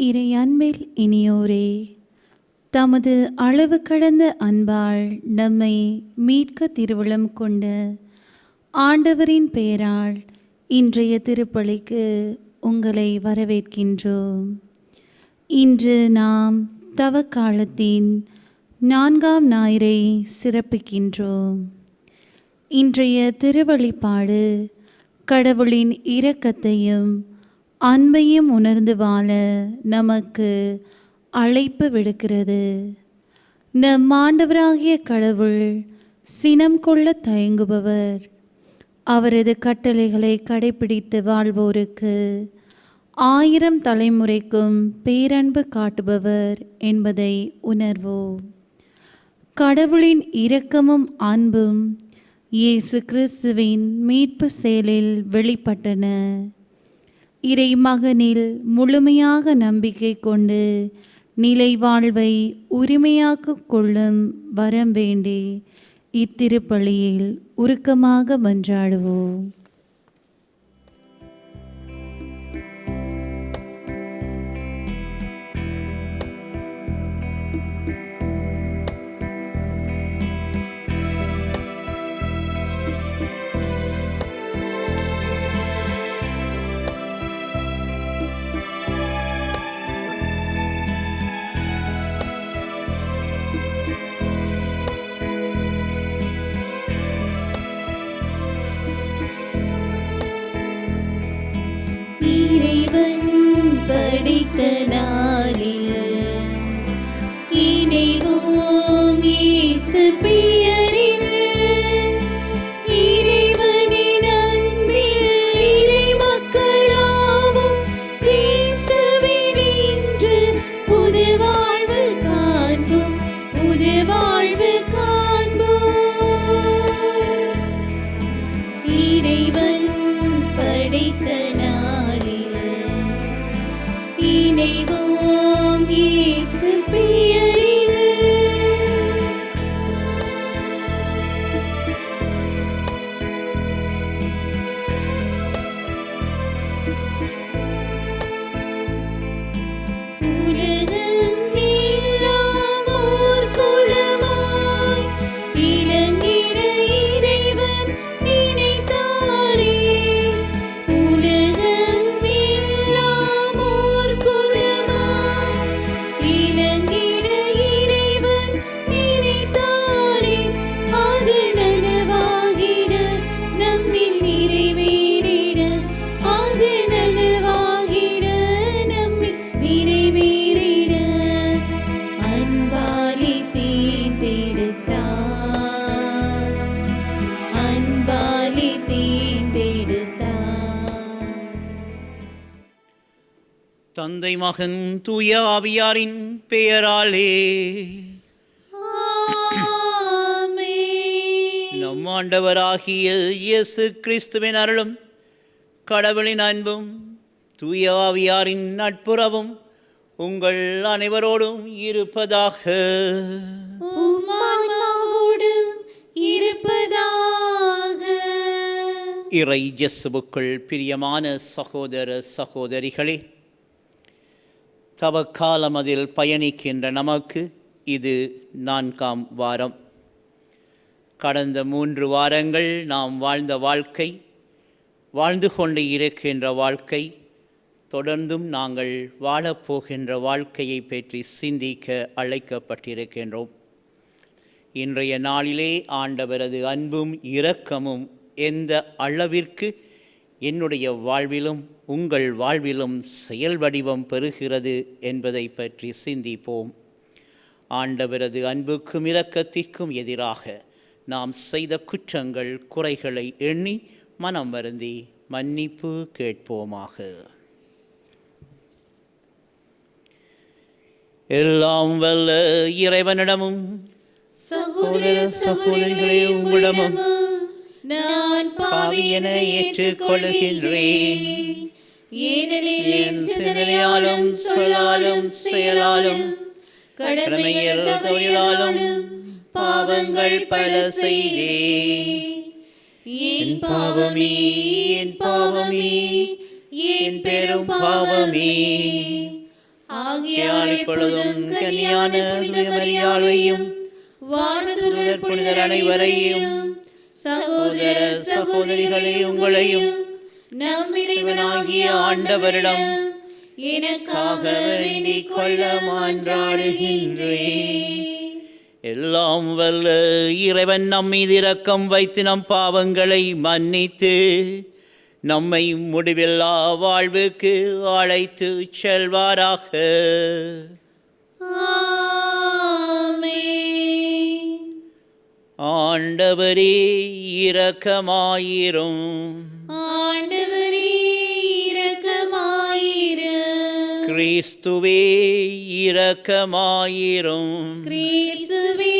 இறை அன்பில் இனியோரே, தமது அளவு கடந்த அன்பால் நம்மை மீட்க திருவுளம் கொண்ட ஆண்டவரின் பெயரால் இன்றைய திருப்பலிக்கு உங்களை வரவேற்கின்றோம். இன்று நாம் தவக்காலத்தின் 4ஆம் ஞாயிறை சிறப்பிக்கின்றோம். இன்றைய திருவழிபாடு கடவுளின் இரக்கத்தையும் அன்பையும் உணர்ந்து வாழ நமக்கு அழைப்பு விடுக்கிறது. நம் ஆண்டவராகிய கடவுள் சினம் கொள்ள தயங்குபவர். அவரது கட்டளைகளை கடைபிடித்து வாழ்வோருக்கு 1000 தலைமுறைக்கும் பேரன்பு காட்டுபவர் என்பதை உணர்வோம். கடவுளின் இரக்கமும் அன்பும் இயேசு கிறிஸ்துவின் மீட்பு செயலில் வெளிப்பட்டன. இறை மகனில் முழுமையாக நம்பிக்கை கொண்டு நிலை வாழ்வை உரிமையாக்கிக் கொள்ளும் வரம் வேண்டி இத்திருப்பலியில் உருக்கமாக மன்றாடுவோம். இறைவன் படைத்த நாளில் இணைவோம் இயேசு பெயரில். இறைவனின் அன்பில் இறை மக்களாவோம் கிறிஸ்துவில் இன்று புது வாழ்வு காண்போம், புது வாழ்வு காண்போம். இறைவன் படைத்த இணைவோம் இயேசு பெயரில். உலகம் எல்லாம் ஓர் குலமாய் இலங்கிட இறைவன் நினைத்தாரே. உலகம் எல்லாம் ஓர் குலமாய் இலங்கிட இறைவன் நினைத்தாரே. அது நனவாகிட நம்மில் நிறைவேறிட, அது நனவாகிட நம்மில் நிறைவேறிட அன்பாலே தேர்ந்தெடுத்தார், அன்பாலே தேர்ந்தெடுத்தார். தந்தை மகன் தூய ஆவியாரின் பெயராலே ஆமென். நம் ஆண்டவராகிய இயேசு கிறிஸ்துவின் அருளும் கடவுளின் அன்பும் தூய ஆவியாரின் நட்புறவும் உங்கள் அனைவரோடும் இருப்பதாக. உம் ஆன்மாவோடும் இருப்பதாக. இறை இயேசுவுக்குள் பிரியமான சகோதர சகோதரிகளே, தவக்காலம் அதில் பயணிக்கின்ற நமக்கு இது 4ஆம் வாரம். கடந்த 3 வாரங்கள் நாம் வாழ்ந்த வாழ்க்கை, வாழ்ந்து கொண்டு இருக்கின்ற வாழ்க்கை, தொடர்ந்தும் நாங்கள் வாழப்போகின்ற வாழ்க்கையை பற்றி சிந்திக்க அழைக்கப்பட்டிருக்கின்றோம். இன்றைய நாளிலே ஆண்டவரது அன்பும் இரக்கமும் எந்த அளவிற்கு என்னுடைய வாழ்விலும் உங்கள் வாழ்விலும் செயல் வடிவம் பெறுகிறது என்பதை பற்றி சிந்திப்போம். ஆண்டவரது அன்புக்கும் இரக்கத்திற்கும் எதிராக நாம் செய்த குற்றங்கள் குறைகளை எண்ணி மனம் வருந்தி மன்னிப்பு கேட்போமாக. எல்லாம் வல்ல இறைவனிடமும் சகோதர சகோதரிகளே, உங்களிடமும் நான் பாவி என ஏற்றுக்கொள்கின்றேன். ஏனெனில் என் சிந்தனையாலும் சொல்லாலும் செயலாலும் கடமையில் தவறினாலும் பாவங்கள் பல செய்தேன். என் பாவமே, என் பாவமே, என் பெரும் பாவமே. ஆகியால் இப்பொழுதும் கன்னியான தூய மரியாளையும் வானதூதர் புனிதர் அனைவரையும் சகோதர சகோதரிகளே உங்களையும் நம் இறைவனாகிய ஆண்டவரிடம் எனக்காக வேண்டிக் கொள்ள மன்றாடுகின்றேன். எல்லாம் வல்ல இறைவன் நம் மீது இரக்கம் வைத்து நம் பாவங்களை மன்னித்து நம்மை முடிவில்லா வாழ்வுக்கு அழைத்து செல்வாராக. ஆமென். ஆண்டவரே இரக்கமாயிரும். ஆண்டவரே இரக்கமாயிரும். கிறிஸ்துவே இரக்கமாயிரும். கிறிஸ்துவே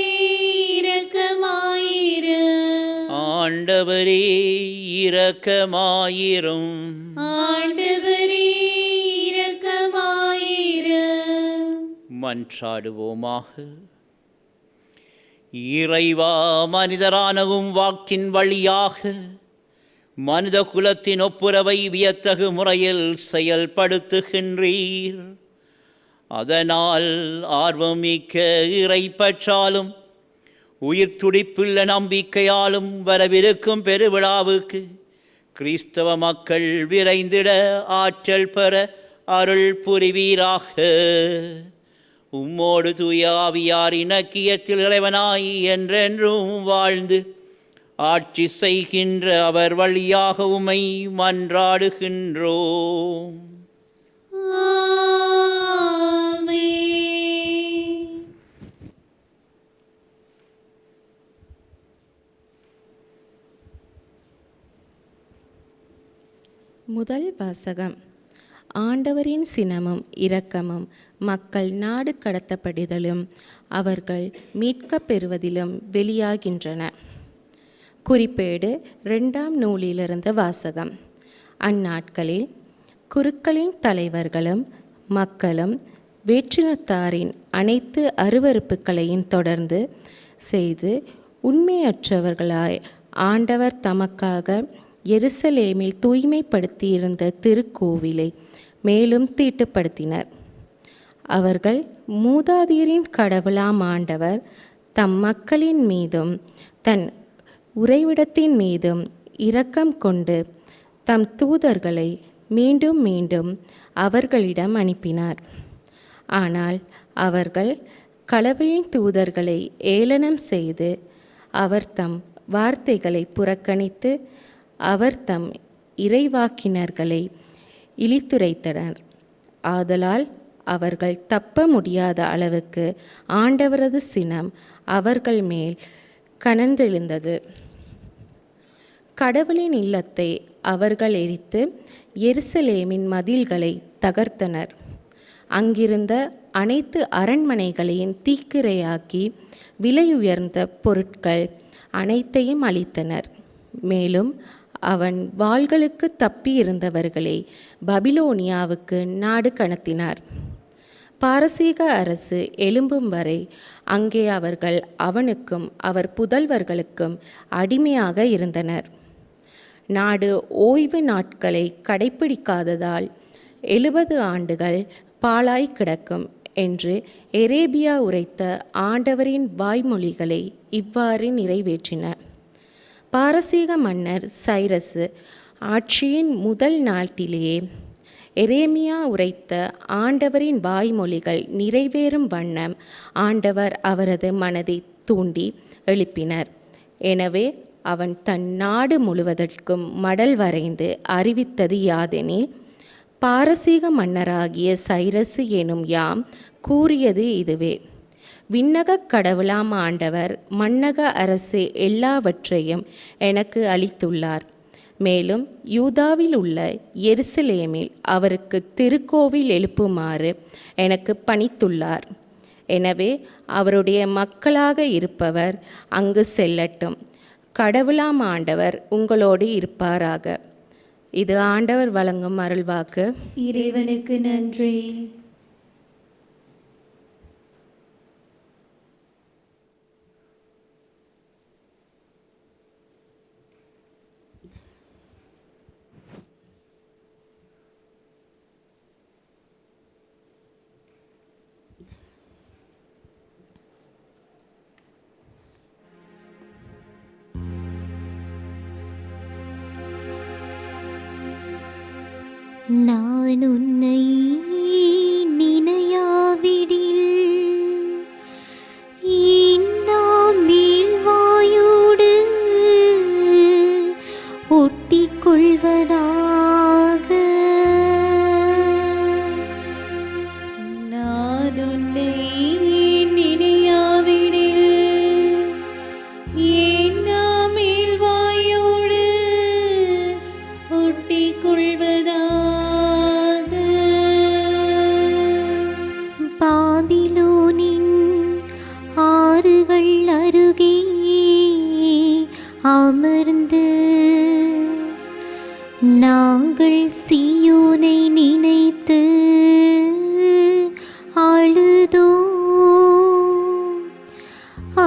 இரக்கமாயிரும். ஆண்டவரே இரக்கமாயிரும். ஆண்டவரே இரக்கமாயிரும். மன்றாடுவோமாக. இறைவா, மனிதரானவும் வாக்கின் வழியாக மனித குலத்தின் ஒப்புரவை வியத்தகு முறையில் செயல்படுத்துகின்றீர். அதனால் ஆர்வமிக்க இறைப்பற்றாலும் உயிர் துடிப்புள்ள நம்பிக்கையாலும் வரவிருக்கும் பெருவிழாவுக்கு கிறிஸ்தவ மக்கள் விரைந்திட ஆற்றல் பெற அருள் புரிவீராக. உம்மோடு தூய ஆவியார் இணக்கியத்தில் இறைவனாய் என்றென்றும் வாழ்ந்து ஆட்சி செய்கின்ற அவர் வழியாக உம்மை மன்றாடுகின்றோம். ஆமென். முதல் வாசகம். ஆண்டவரின் சினமும் இரக்கமும் மக்கள் நாடு கடத்தப்படுதலும் அவர்கள் மீட்கப் பெறுவதிலும் வெளியாகின்றன. குறிப்பேடு 2ஆம் நூலிலிருந்து வாசகம். அந்நாட்களில் குருக்களின் தலைவர்களும் மக்களும் வேற்றினத்தாரின் அனைத்து அருவருப்புகளையும் தொடர்ந்து செய்து உண்மையற்றவர்களாய் ஆண்டவர் தமக்காக எருசலேமில் தூய்மைப்படுத்தியிருந்த திருக்கோவிலை மேலும் தீட்டுப்படுத்தினர். அவர்கள் மூதாதையரின் கடவுளாம் ஆண்டவர் தம் மக்களின் மீதும் தன் உறைவிடத்தின் மீதும் இரக்கம் கொண்டு தம் தூதர்களை மீண்டும் மீண்டும் அவர்களிடம் அனுப்பினார். ஆனால் அவர்கள் கடவுளின் தூதர்களை ஏளனம் செய்து அவர் தம் வார்த்தைகளை புறக்கணித்து அவர் தம் இறைவாக்கினர்களை இழித்துரைத்தனர். ஆதலால் அவர்கள் தப்ப முடியாத அளவுக்கு ஆண்டவரது சினம் அவர்கள் மேல் கனந்தெழுந்தது. கடவுளின் இல்லத்தை அவர்கள் எரித்து எருசலேமின் மதில்களை தகர்த்தனர். அங்கிருந்த அனைத்து அரண்மனைகளையும் தீக்கிரையாக்கி விலையுயர்ந்த பொருட்கள் அனைத்தையும் அழித்தனர். மேலும் அவன் வாள்களுக்கு தப்பியிருந்தவர்களை பபிலோனியாவுக்கு நாடு கடத்தினார். பாரசீக அரசு எழும்பும் வரை அங்கே அவர்கள் அவனுக்கும் அவர் புதல்வர்களுக்கும் அடிமையாக இருந்தனர். நாடு ஓய்வு நாட்களை கடைப்பிடிக்காததால் 70 ஆண்டுகள் பாழாய் கிடக்கும் என்று எரேபியா உரைத்த ஆண்டவரின் வாய்மொழிகளை இவ்வாறு நிறைவேற்றின. பாரசீக மன்னர் சைரசு ஆட்சியின் முதல் நாட்டிலேயே எரேமியா உரைத்த ஆண்டவரின் வாய்மொழிகள் நிறைவேறும் வண்ணம் ஆண்டவர் அவரது மனதை தூண்டி எழுப்பினர். எனவே அவன் தன் நாடு முழுவதற்கும் மடல் வரைந்து அறிவித்தது யாதெனில், பாரசீக மன்னராகிய சைரசு எனும் யாம் கூறியது இதுவே: விண்ணகக் கடவுளாம் ஆண்டவர் மன்னக அரசு எல்லாவற்றையும் எனக்கு அளித்துள்ளார். மேலும் யூதாவில் உள்ள எருசலேமில் அவருக்கு திருக்கோவில் எழுப்புமாறு எனக்கு பணித்துள்ளார். எனவே அவருடைய மக்களாக இருப்பவர் அங்கு செல்லட்டும். கடவுளாம் ஆண்டவர் உங்களோடு இருப்பாராக. இது ஆண்டவர் வழங்கும் அருள்வாக்கு. இறைவனுக்கு நன்றி. நான் உன்னை நினையாவிடில் இன்னாமேல் வாயோடு ஒட்டிக் கொள்வதாக. நான் உன்னை நினையாவிடில் ஏனாமேல் வாயோடு ஒட்டிக் கொள்வதாக. பாபிலோனின் ஆறுகள் அருகே அமர்ந்து நாங்கள் சீயோனை நினைத்து அழுதோம்.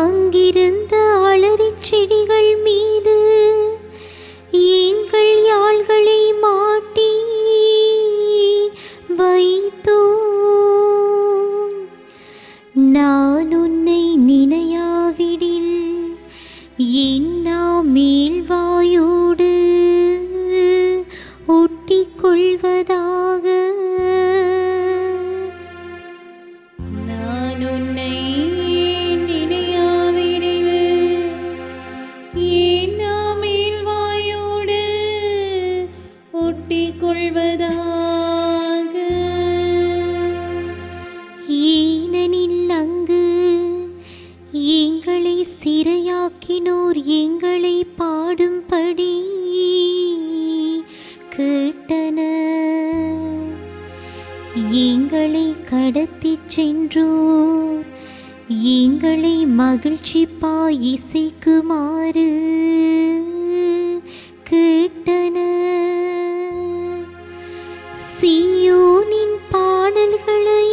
அங்கிருந்த அலரிச் செடிகள் மீது எங்கள் யாழ்களை மாட்டி வைத்தோம். நான் உன்னை நினையாவிடில் என்னாமேல் வாயோடு ஒட்டிக் கொள்வதாக. நான் உன்னை நினையாவிடில் ஏனாமேல் வாயோடு ஒட்டிக் கொள்வதாக. ஏனெனில் அங்கு எங்களை சிறையாக்கினோர் எங்களை பாடும்படி கேட்டனர். எங்களை கடத்திச் சென்றோர் எங்களை மகிழ்ச்சிப்பாய் இசைக்குமாறு கேட்டனர். சீயோனின் பாடல்களை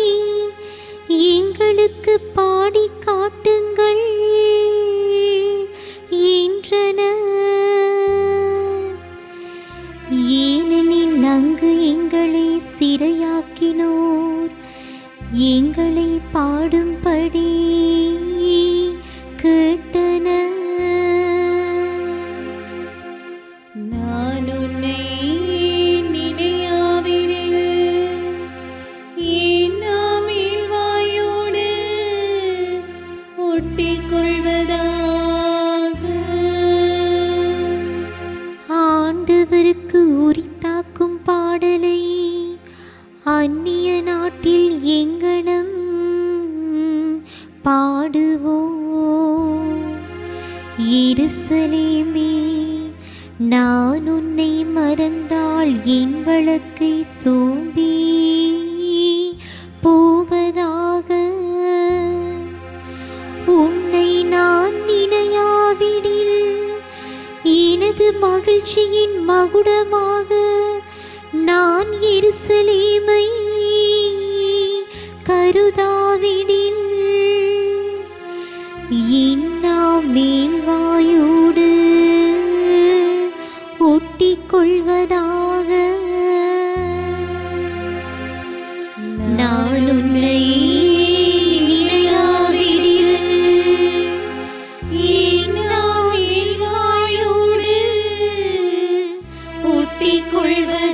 எங்களுக்கு பாடி காட்டுங்கள் என்றனர். ஏனெனில் அங்கு எங்களை சிறையாக்கினோர் எங்களை பாடும்படி கேட்டனர். நான் உன்னை நினையாவிடில் ஏனாமேல் வாயோடு ஒட்டிக் கொள்வதாக. ஆண்டவருக்கு உரித்தாக்கும் பாடலை அந்நிய நாட்டில் எங்கனம் பாடுவோம். எருசலேமே, நான் உன்னை மறந்தால் என் வழக்கை சோம்பி போவதாக. உன்னை நான் நினையாவிடில் எனது மகிழ்ச்சியின் மகுடமாக நான் எருசலேமை கருதாவிடில் இன்னாமேல் வாயோடு ஒட்டிக் கொள்வதாக. நான் உன்னை நினையாவிடில் ஏனாமேல் வாயோடு ஒட்டிக் கொள்வதாக.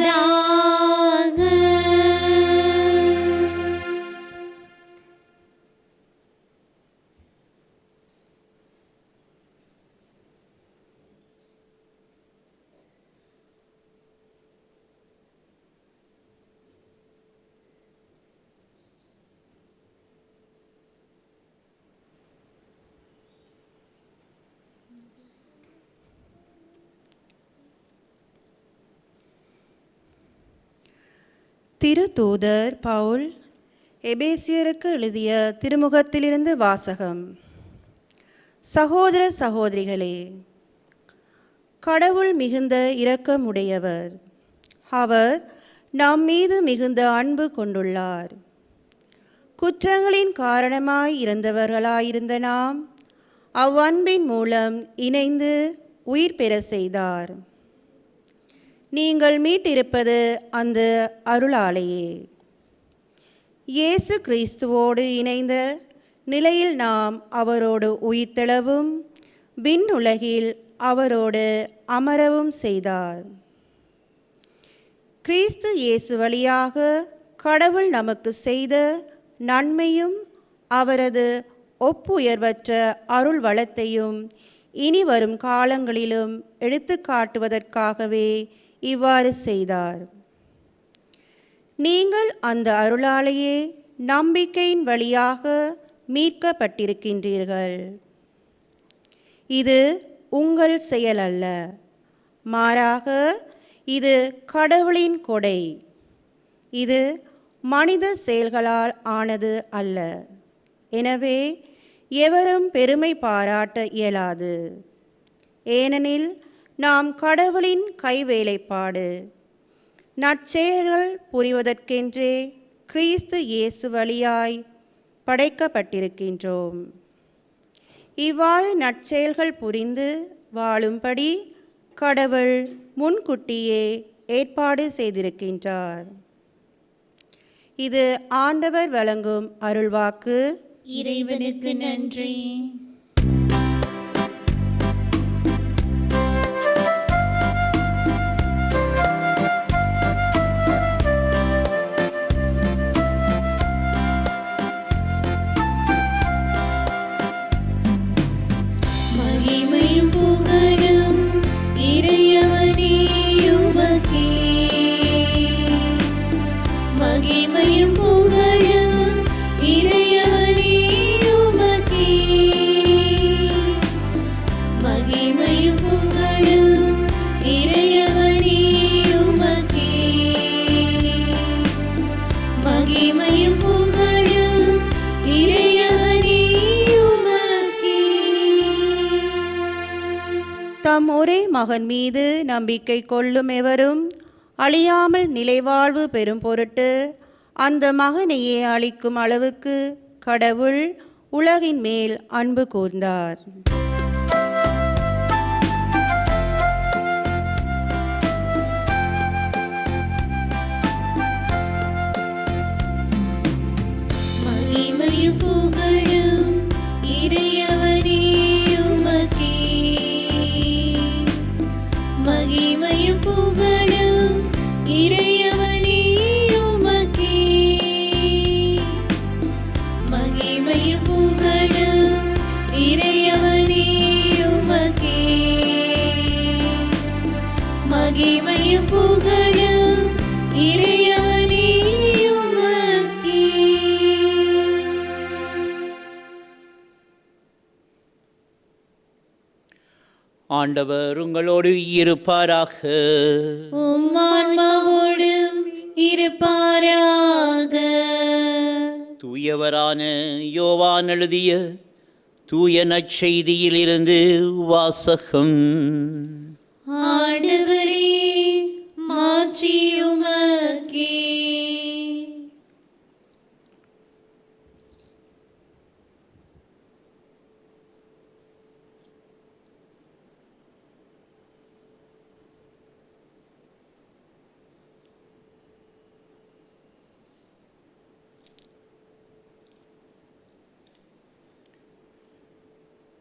திருத்தூதர் பவுல் எபேசியருக்கு எழுதிய திருமுகத்திலிருந்து வாசகம். சகோதர சகோதரிகளே, கடவுள் மிகுந்த இரக்கமுடையவர். அவர் நம் மீது மிகுந்த அன்பு கொண்டுள்ளார். குற்றங்களின் காரணமாய் இருந்தவர்களாயிருந்த நாம் அவ்வன்பின் மூலம் இணைந்து உயிர் பெற செய்தார். நீங்கள் மீட்டிருப்பது அந்த அருளாலேயே. இயேசு கிறிஸ்துவோடு இணைந்த நிலையில் நாம் அவரோடு உயிர்த்தெழவும் விண்ணுலகில் அவரோடு அமரவும் செய்தார். கிறிஸ்து இயேசு வழியாக கடவுள் நமக்கு செய்த நன்மையும் அவரது ஒப்புயர்வற்ற அருள் வளத்தையும் இனி வரும் காலங்களிலும் எடுத்து காட்டுவதற்காகவே இவ்வாறு செய்தார். நீங்கள் அந்த அருளாலேயே நம்பிக்கையின் வழியாக மீட்கப்பட்டிருக்கின்றீர்கள். இது உங்கள் செயல் அல்ல, மாறாக இது கடவுளின் கொடை. இது மனித செயல்களால் ஆனது அல்ல. எனவே எவரும் பெருமை பாராட்ட இயலாது. ஏனெனில் நாம் கடவுளின் கைவேலைப்பாடு, நற்செயல்கள் புரிவதற்கென்றே கிறிஸ்து இயேசு வழியாய் படைக்கப்பட்டிருக்கின்றோம். இவ்வாறு நற்செயல்கள் புரிந்து வாழும்படி கடவுள் முன்கூட்டியே ஏற்பாடு செய்திருக்கின்றார். இது ஆண்டவர் வழங்கும் அருள்வாக்கு. இறைவனுக்கு நன்றி. மகிமையும் புகழும் இறைவனே உமக்கே. மகிமையும் புகழும் இறைவனே உமக்கே. மகிமையும் புகழும் இறைவனே உமக்கே. மகிமையும் புகழும் இறைவனே உமக்கே. தம் ஒரே மகன் மீது நம்பிக்கை கொள்ளும் எவரும் அழியாமல் நிலைவாழ்வு பெறும் பொருட்டு அந்த மகனையே அளிக்கும் அளவுக்கு கடவுள் உலகின் மேல் அன்பு கூர்ந்தார். மகிமையும் புகழும் இறைவனே உமக்கே. மகிமையும் புகழும் இறைவனே உமக்கே. மகிமையும் புகழும் இறைவனே உமக்கே. மகிமையும் புகழும் இறைவனே உமக்கே. ஆண்டவர் உங்களோடு இருப்பாராக. உம் ஆன்மாவோடும் இருப்பாராக. தூயவரான யோவான் எழுதிய தூய நற்செய்தியிலிருந்து வாசகம். ஆண்டவரே, மாட்சி உமக்கே.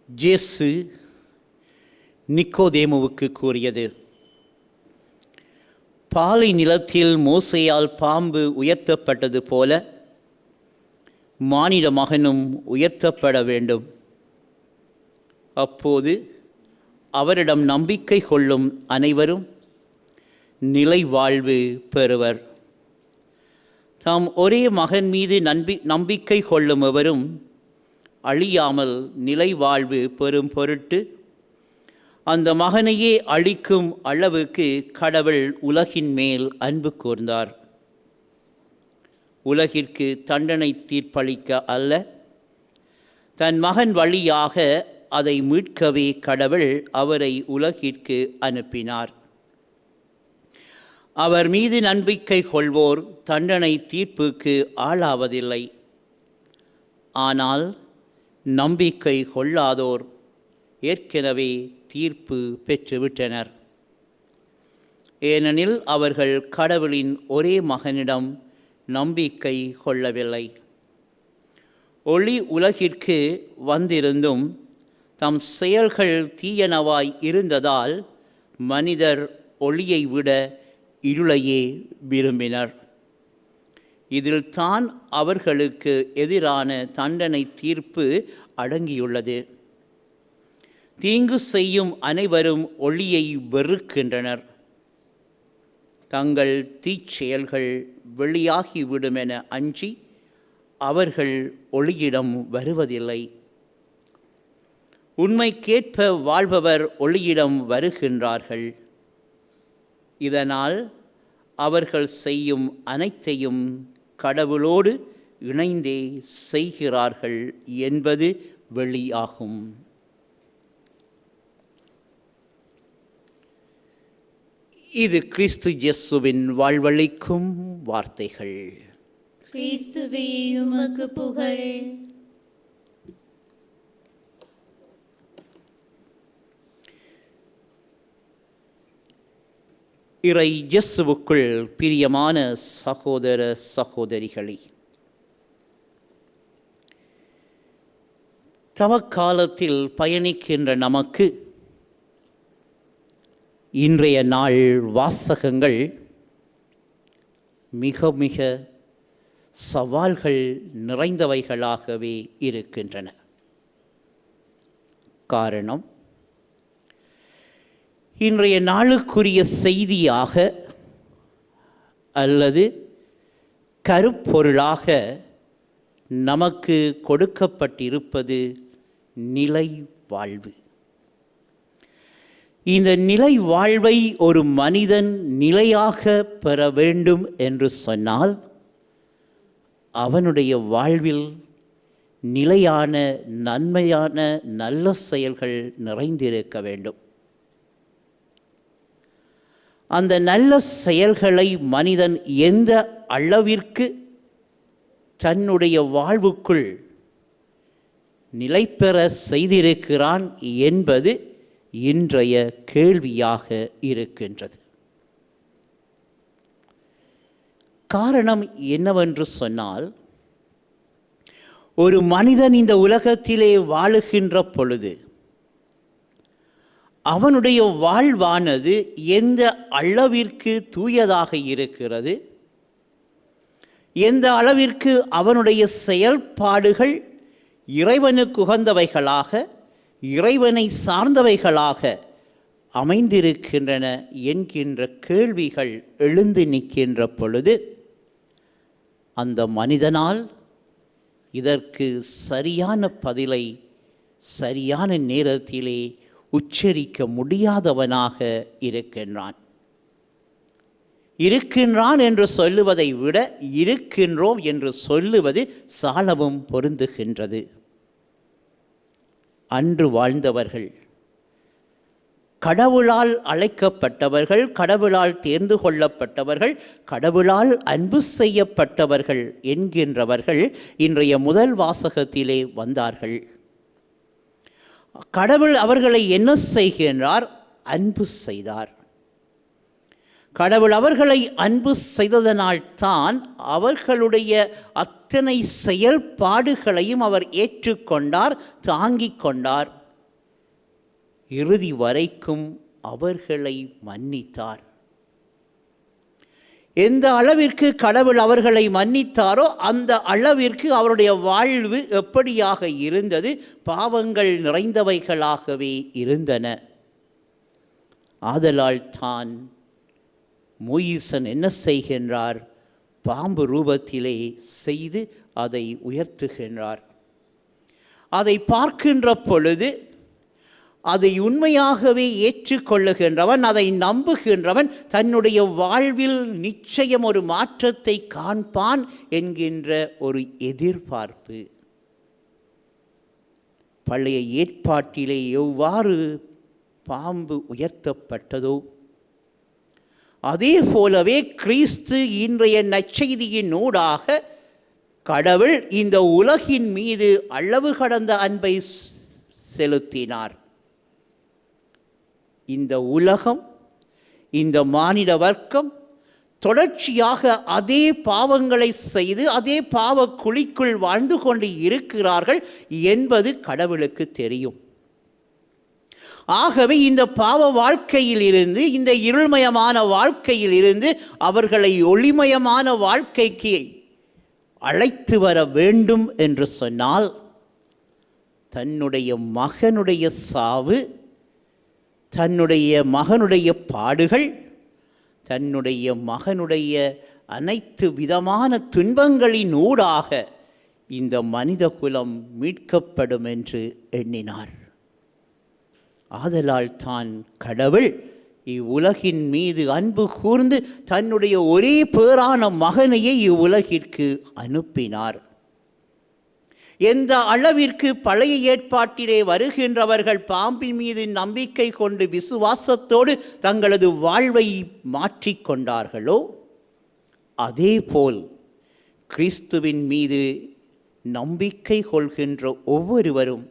இயேசு நிக்கோதேமுவுக்கு கூறியது: பாலை நிலத்தில் மோசேயால் பாம்பு உயர்த்தப்பட்டது போல மானிட மகனும் உயர்த்தப்பட வேண்டும். அப்போது அவரிடம் நம்பிக்கை கொள்ளும் அனைவரும் நிலை வாழ்வு பெறுவர். தாம் ஒரே மகன் மீது நம்பிக்கை கொள்ளும் எவரும் அழியாமல் நிலை வாழ்வு பெறும் பொருட்டு அந்த மகனையே அழிக்கும் அளவுக்கு கடவுள் உலகின் மேல் அன்பு கூர்ந்தார். உலகிற்கு தண்டனை தீர்ப்பளிக்க அல்ல, தன் மகன் வழியாக அதை மீட்கவே கடவுள் அவரை உலகிற்கு அனுப்பினார். அவர் மீது நம்பிக்கை கொள்வோர் தண்டனை தீர்ப்புக்கு ஆளாவதில்லை. ஆனால் நம்பிக்கை கொள்ளாதோர் ஏற்கனவே தீர்ப்பு பெற்றுவிட்டனர். ஏனெனில் அவர்கள் கடவுளின் ஒரே மகனிடம் நம்பிக்கை கொள்ளவில்லை. ஒளி உலகிற்கு வந்திருந்தும் தம் செயல்கள் தீயனவாய் இருந்ததால் மனிதர் ஒளியை விட இருளையே விரும்பினர். இதில் தான் அவர்களுக்கு எதிரான தண்டனை தீர்ப்பு அடங்கியுள்ளது. தீங்கு செய்யும் அனைவரும் ஒளியை வெறுக்கின்றனர். தங்கள் தீச்செயல்கள் வெளியாகிவிடும் என அஞ்சி அவர்கள் ஒளியிடம் வருவதில்லை. உண்மைக்கேற்ப வாழ்பவர் ஒளியிடம் வருகின்றார்கள். இதனால் அவர்கள் செய்யும் அனைத்தையும் கடவுளோடு இணைந்தே செய்கிறார்கள் என்பது வெளியாகும். இது கிறிஸ்து இயேசுவின் வாழ்வளிக்கும் வார்த்தைகள். கிறிஸ்துவே உமக்கு புகழ். இறை இயேசுவுக்குள் பிரியமான சகோதர சகோதரிகளே, தவக்காலத்தில் பயணிக்கின்ற நமக்கு இன்றைய நாள் வாசகங்கள் மிக மிக சவால்கள் நிறைந்தவைகளாகவே இருக்கின்றன. காரணம், இன்றைய நாளுக்குரிய செய்தியாக அல்லது கருப்பொருளாக நமக்கு கொடுக்கப்பட்டிருப்பது நிலை வாழ்வு. இந்த நிலை வாழ்வை ஒரு மனிதன் நிலையாக பெற வேண்டும் என்று சொன்னால் அவனுடைய வாழ்வில் நிலையான நன்மையான நல்ல செயல்கள் நிறைந்திருக்க வேண்டும். அந்த நல்ல செயல்களை மனிதன் எந்த அளவிற்கு தன்னுடைய வாழ்வுக்குள் நிலை பெற செய்திருக்கிறான் என்பது இன்றைய கேள்வியாக இருக்கின்றது. காரணம் என்னவென்று சொன்னால், ஒரு மனிதன் இந்த உலகத்திலே வாழுகின்ற பொழுது அவனுடைய வாழ்வானது எந்த அளவிற்கு தூயதாக இருக்கிறது, எந்த அளவிற்கு அவனுடைய செயல்பாடுகள் இறைவனுக்கு உகந்தவைகளாக இறைவனை சார்ந்தவைகளாக அமைந்திருக்கின்றன என்கின்ற கேள்விகள் எழுந்து நிற்கின்ற பொழுது அந்த மனிதனால் இதற்கு சரியான பதிலை சரியான நேரத்திலே உச்சரிக்க முடியாதவனாக இருக்கின்றான் என்று சொல்லுவதை விட இருக்கின்றோம் என்று சொல்லுவது சாலவும் பொருந்துகின்றது. அன்று வாழ்ந்தவர்கள், கடவுளால் அழைக்கப்பட்டவர்கள், கடவுளால் தேர்ந்து கொள்ளப்பட்டவர்கள், கடவுளால் அன்பு செய்யப்பட்டவர்கள் என்கின்றவர்கள் இன்றைய முதல் வாசகத்திலே வந்தார்கள். கடவுள் அவர்களை என்ன செய்கின்றார்? அன்பு செய்தார். கடவுள் அவர்களை அன்பு செய்ததனால்தான் அவர்களுடைய அத்தனை செயல்பாடுகளையும் அவர் ஏற்றுக்கொண்டார், தாங்கிக் கொண்டார். இறுதி வரைக்கும் அவர்களை மன்னித்தார். எந்த அளவிற்கு கடவுள் அவர்களை மன்னித்தாரோ அந்த அளவிற்கு அவருடைய வாழ்வு எப்படியாக இருந்தது? பாவங்கள் நிறைந்தவைகளாகவே இருந்தன. ஆதலால் தான் மோயிசன் என்ன செய்கின்றார்? பாம்பு ரூபத்திலே செய்து அதை உயர்த்துகின்றார். அதை பார்க்கின்ற பொழுது அதை உண்மையாகவே ஏற்றுக்கொள்ளுகின்றவன், அதை நம்புகின்றவன் தன்னுடைய வாழ்வில் நிச்சயம் ஒரு மாற்றத்தை காண்பான் என்கின்ற ஒரு எதிர்பார்ப்பு. பழைய ஏற்பாட்டிலே எவ்வாறு பாம்பு உயர்த்தப்பட்டதோ அதே போலவே கிறிஸ்து இன்றைய நற்செய்தியின் ஊடாக கடவுள் இந்த உலகின் மீது அளவு கடந்த அன்பை செலுத்தினார். இந்த உலகம், இந்த மானிட வர்க்கம் தொடர்ச்சியாக அதே பாவங்களை செய்து அதே பாவ குழிக்குள் வாழ்ந்து கொண்டு இருக்கிறார்கள் என்பது கடவுளுக்கு தெரியும். ஆகவே இந்த பாவ வாழ்க்கையில் இருந்து, இந்த இருள்மயமான வாழ்க்கையில் இருந்து அவர்களை ஒளிமயமான வாழ்க்கைக்கு அழைத்து வர வேண்டும் என்று சொன்னால், தன்னுடைய மகனுடைய சாவு, தன்னுடைய மகனுடைய பாடுகள், தன்னுடைய மகனுடைய அனைத்து விதமான துன்பங்களின் ஊடாக இந்த மனித குலம் மீட்கப்படும் என்று எண்ணினார். ஆதலால் தான் கடவுள் இவ்வுலகின் மீது அன்பு கூர்ந்து தன்னுடைய ஒரே பேரான மகனையே இவ்வுலகிற்கு அனுப்பினார். எந்த அளவிற்கு பழைய ஏற்பாட்டிலே வருகின்றவர்கள் பாம்பின் மீது நம்பிக்கை கொண்டு விசுவாசத்தோடு தங்களது வாழ்வை மாற்றிக்கொண்டார்களோ, அதேபோல் கிறிஸ்துவின் மீது நம்பிக்கை கொள்கின்ற ஒவ்வொருவரும்,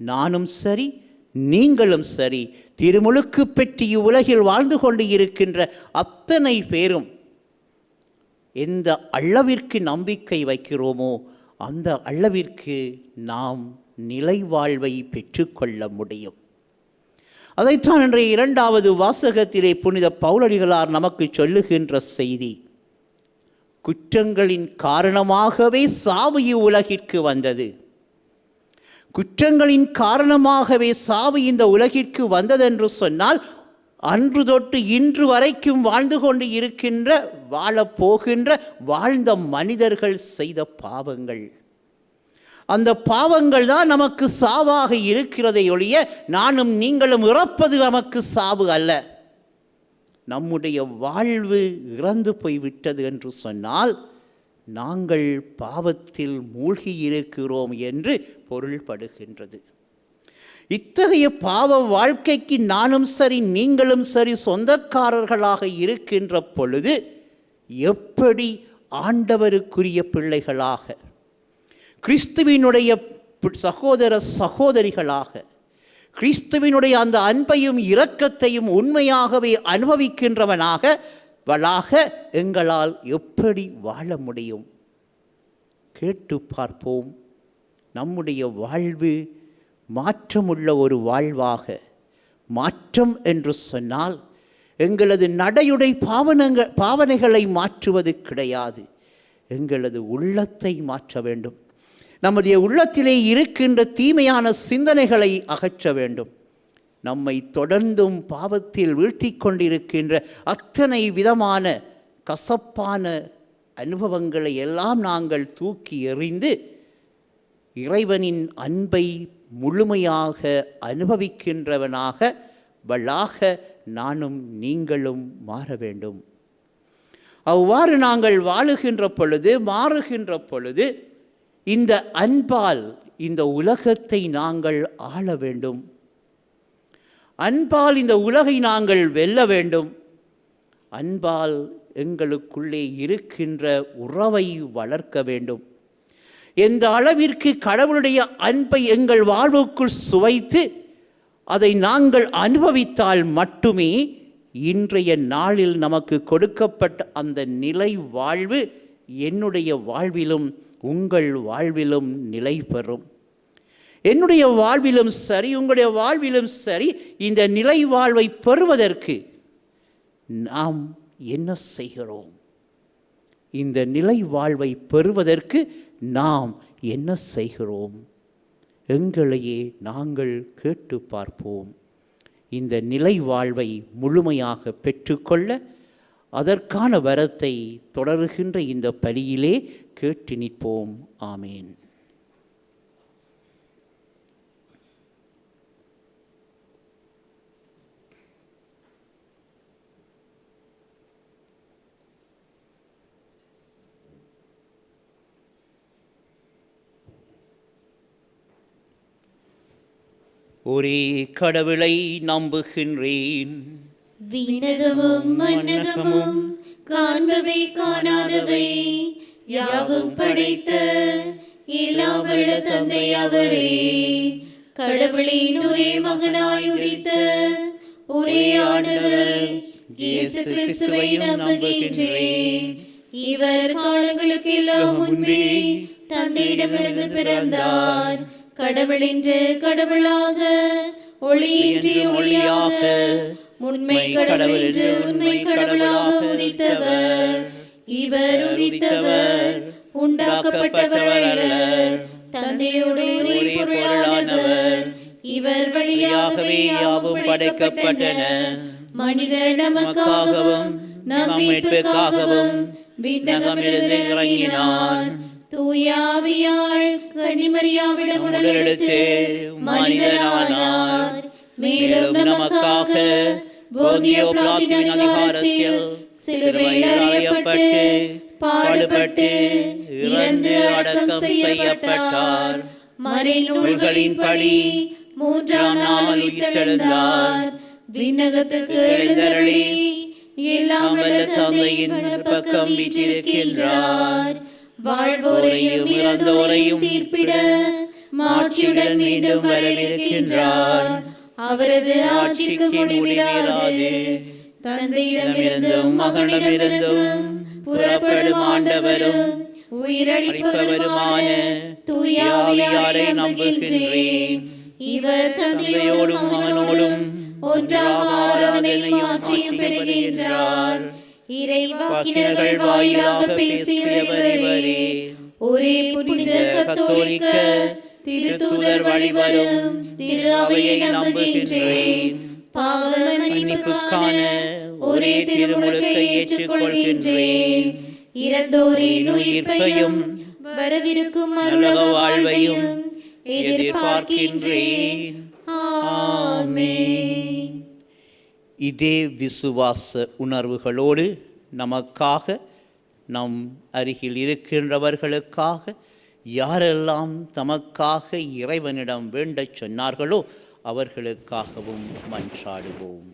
நானும் சரி நீங்களும் சரி, திருமுழுக்கு பெற்று இவ்வுலகில் வாழ்ந்து கொண்டு இருக்கின்ற அத்தனை பேரும் எந்த அளவிற்கு நம்பிக்கை வைக்கிறோமோ அந்த அளவிற்கு நாம் நிலை வாழ்வை பெற்றுக்கொள்ள முடியும். அதைத்தான் இன்றைய 2வது வாசகத்திலே புனித பவுலடிகளார் நமக்கு சொல்லுகின்ற செய்தி. குற்றங்களின் காரணமாகவே சாவு இவ்வுலகிற்கு வந்தது. குற்றங்களின் காரணமாகவே சாவு இந்த உலகிற்கு வந்ததென்று சொன்னால், அன்று தொட்டு இன்று வரைக்கும் வாழ்ந்து கொண்டு இருக்கின்ற, வாழப்போகின்ற, வாழ்ந்த மனிதர்கள் செய்த பாவங்கள், அந்த பாவங்கள் தான் நமக்கு சாவாக இருக்கிறதை ஒழிய நானும் நீங்களும் இறப்பது நமக்கு சாவு அல்ல. நம்முடைய வாழ்வு இறந்து போய்விட்டது என்று சொன்னால் நாங்கள் பாவத்தில் மூழ்கி இருக்கிறோம் என்று பொருள்படுகின்றது. இத்தகைய பாவ வாழ்க்கைக்கு நானும் சரி நீங்களும் சரி சொந்தக்காரர்களாக இருக்கின்ற பொழுது எப்படி ஆண்டவருக்குரிய பிள்ளைகளாக, கிறிஸ்துவினுடைய சகோதர சகோதரிகளாக, கிறிஸ்துவினுடைய அந்த அன்பையும் இரக்கத்தையும் உண்மையாகவே அனுபவிக்கின்றவனாக எங்களால் எப்படி வாழ முடியும்? கேட்டு பார்ப்போம். நம்முடைய வாழ்வு மாற்றமுள்ள ஒரு வாழ்வாக, மாற்றம் என்று சொன்னால் எங்களது நடையுடை பாவனைகளை மாற்றுவது கிடையாது, எங்களது உள்ளத்தை மாற்ற வேண்டும். நம்முடைய உள்ளத்திலே இருக்கின்ற தீமையான சிந்தனைகளை அகற்ற வேண்டும். நம்மை தொடர்ந்தும் பாவத்தில் வீழ்த்தி கொண்டிருக்கின்ற அத்தனை விதமான கசப்பான அனுபவங்களை எல்லாம் நாங்கள் தூக்கி எறிந்து இறைவனின் அன்பை முழுமையாக அனுபவிக்கின்றவனாக நானும் நீங்களும் மாற வேண்டும். அவ்வாறு நாங்கள் வாழுகின்ற பொழுது, மாறுகின்ற பொழுது, இந்த அன்பால் இந்த உலகத்தை நாங்கள் ஆள வேண்டும். அன்பால் இந்த உலகை நாங்கள் வெல்ல வேண்டும். அன்பால் எங்களுக்குள்ளே இருக்கின்ற உறவை வளர்க்க வேண்டும். எந்த அளவிற்கு கடவுளுடைய அன்பை எங்கள் வாழ்வுக்குள் சுவைத்து அதை நாங்கள் அனுபவித்தால் மட்டுமே இன்றைய நாளில் நமக்கு கொடுக்கப்பட்ட அந்த நிலை வாழ்வு என்னுடைய வாழ்விலும் உங்கள் வாழ்விலும் நிலை பெறும். என்னுடைய வாழ்விலும் சரி, உங்களுடைய வாழ்விலும் சரி, இந்த நிலை வாழ்வை பெறுவதற்கு நாம் என்ன செய்கிறோம்? இந்த நிலை வாழ்வை பெறுவதற்கு நாம் என்ன செய்கிறோம்? எங்களையே நாங்கள் கேட்டு பார்ப்போம். இந்த நிலை வாழ்வை முழுமையாக பெற்றுக்கொள்ள அதற்கான வரத்தை தொடருகின்ற இந்த பலியிலே கேட்டு நிற்போம். ஆமேன். ஒரே கடவுளை நம்புகின்றேன். விண்ணகமும் மண்ணகமும் காண்பவை காணாதவை யாவும் படைத்த எல்லாம் வல்ல தந்தை அவரே, கடவுளின் ஒரே மகனாய் உதித்த ஒரே ஆண்டவர் இயேசு கிறிஸ்துவை நம்புகின்றேன். இவர் காலங்களுக்கெல்லாம் முன்பே தந்தையிடமிருந்து பிறந்தார். கடவுள் என்று கடவுளாக ஒளியின்றி ஒளியாக உண்மை கடவுள் என்று உண்மை கடவுளாக உதித்தவர். இவர் உதித்தவர் உண்டாக்கப்பட்டவர் அல்ல, தந்தையோடு ஒரே பொருளானவர். இவர் வழியாகவே யாவும் படைக்கப்பட்டன. மனிதர் நமக்காகவும் நம் மீட்புக்காகவும் விண்ணகமிருந்து இறங்கினார். தூய ஆவியால் கன்னிமரியாவிடம் உடலெடுத்து மனிதனானார். மேலும் நமக்காக போந்திய பிலாத்தின் அதிகாரத்தில் சிலுவையில் அறையப்பட்டு பாடுபட்டு இறந்து அடக்கம் செய்யப்பட்டார். மறைநூல்களின்படி மூன்றாம் நாள் உயிர்த்தெழுந்தார். விண்ணகத்துக்கு எழுந்தருளி எல்லாம் வல்ல தந்தையின் பக்கம் வீற்றிருக்கின்றார். வாழ்வோரையும் இறந்தோரையும் தீர்ப்பிட மாட்சியுடன் மீண்டும் வரவிருக்கின்றார். அவரது ஆட்சிக்கு முடிவிராது. தந்தையிடமிருந்தும் மகனிடமிருந்தும் புறப்படும் ஆண்டவரும் உயிரளிப்பவருமான தூய ஆவியாரை நம்புகின்றேன். இவர் தந்தையோடும் மகனோடும் ஒன்றாக ஆராதனையும் ஆட்சியும் பெறுகின்றார். இறைவாக்கினர்கள் வாயிலாக பேசியவரே, ஒரே புனித கத்தோலிக்க திருத்தூதர் வழிவரும் திரு அவையை நம்புகின்றேன். பாவ மன்னிப்புக்கான ஒரே திருமுழுக்கை ஏற்றுக்கொள்கின்றேன். இறந்தோரின் உயிர்ப்பையும் வரவிருக்கும் அருளக வாழ்வையும் எதிர்பார்க்கின்றேன். ஆமென். இதே விசுவாச உணர்வுகளோடு நமக்காக, நம் அருகில் இருக்கின்றவர்களுக்காக, யாரெல்லாம் தமக்காக இறைவனிடம் வேண்டச் சொன்னார்களோ அவர்களுக்காகவும் மன்றாடுவோம்.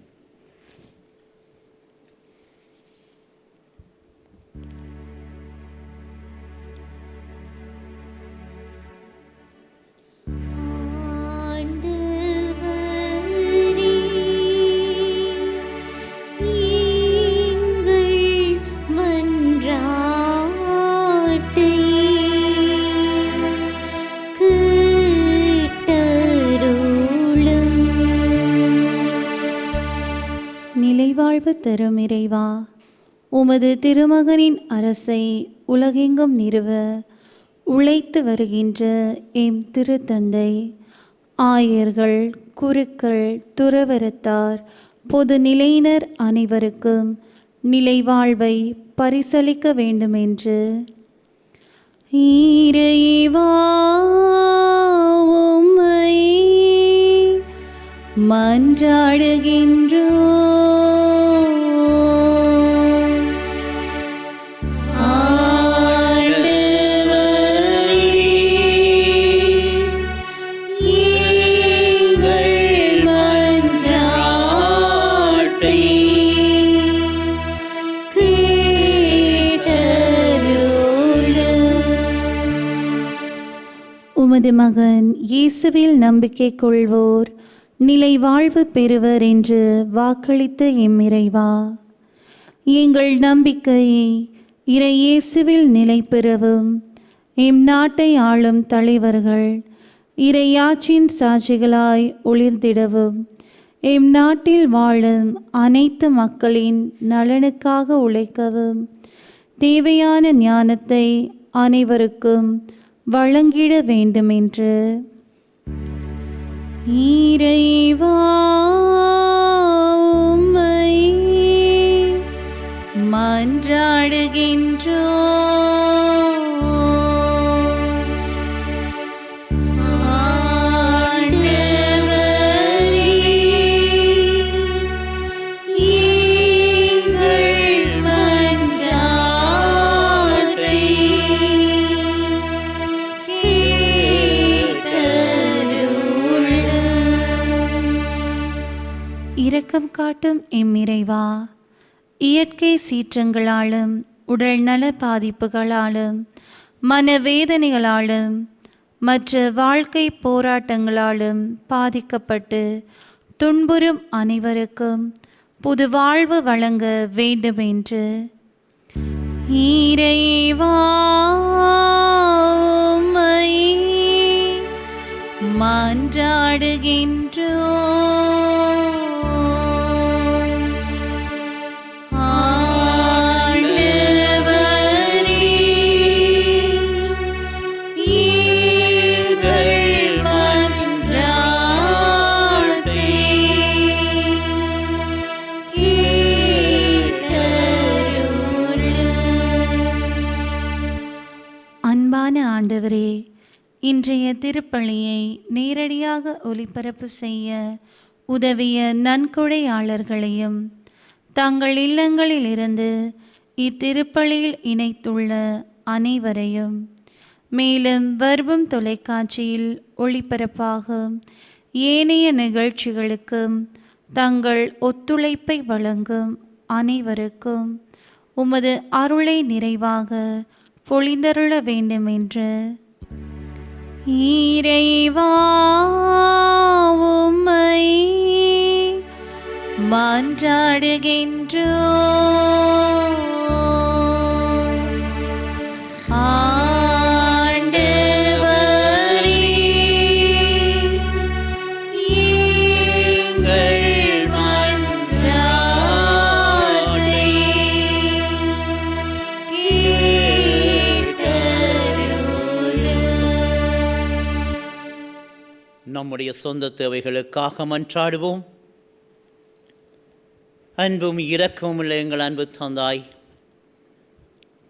நிலைவாழ்வு தரும் இறைவா, உமது திருமகனின் அரசை உலகெங்கும் நிறுவ உழைத்து வருகின்ற எம் திருத்தந்தை, ஆயர்கள், குருக்கள், துறவரத்தார், பொது நிலையினர் அனைவருக்கும் நிலைவாழ்வை பரிசளிக்க வேண்டுமென்று இறைவா உம்மை மன்றாடுகின்றோம். உமது மகன் இயேசுவில் நம்பிக்கை கொள்வோர் நிலை வாழ்வு பெறுவர் என்று வாக்களித்த எம் இறைவா, எங்கள் நம்பிக்கையை இறை இயேசுவில் நிலை பெறவும், எம் நாட்டை ஆளும் தலைவர்கள் இறையாட்சியின் சாட்சிகளாய் ஒளிர்ந்திடவும், எம் நாட்டில் வாழும் அனைத்து மக்களின் நலனுக்காக உழைக்கவும், தேவையான ஞானத்தை அனைவருக்கும் வழங்கிட வேண்டுமென்று இறைவா உம்மை மன்றாடுகின்றோம். ஆண்டவரே, எங்கள் மன்றாட்டை இரக்கம் காட்டும் எம் இறைவா, இயற்கை சீற்றங்களாலும் உடல் நல பாதிப்புகளாலும் மனவேதனைகளாலும் மற்ற வாழ்க்கை போராட்டங்களாலும் பாதிக்கப்பட்டு துன்புறும் அனைவருக்கும் புது வாழ்வு வழங்க வேண்டுமென்று இறைவா உம்மை மன்றாடுகின்றோம். அன்பான ஆண்டவரே, இன்றைய திருப்பலியை நேரடியாக ஒளிபரப்பு செய்ய உதவிய நன்கொடையாளர்களையும் தங்கள் இல்லங்களிலிருந்து இத்திருப்பலியில் இணைத்துள்ள அனைவரையும், மேலும் வர்பம் தொலைக்காட்சியில் ஒளிபரப்பாகும் ஏனைய நிகழ்ச்சிகளுக்கும் தங்கள் ஒத்துழைப்பை வழங்கும் அனைவருக்கும் உமது அருளை நிறைவாக பொழிந்தருள வேண்டுமென்று இறைவா உம்மை மன்றாடுகின்றோம். நம்முடைய சொந்த தேவைகளுக்காக மன்றாடுவோம். அன்பும் இரக்கமும் உள்ள எங்கள் அன்பு தந்தாய்,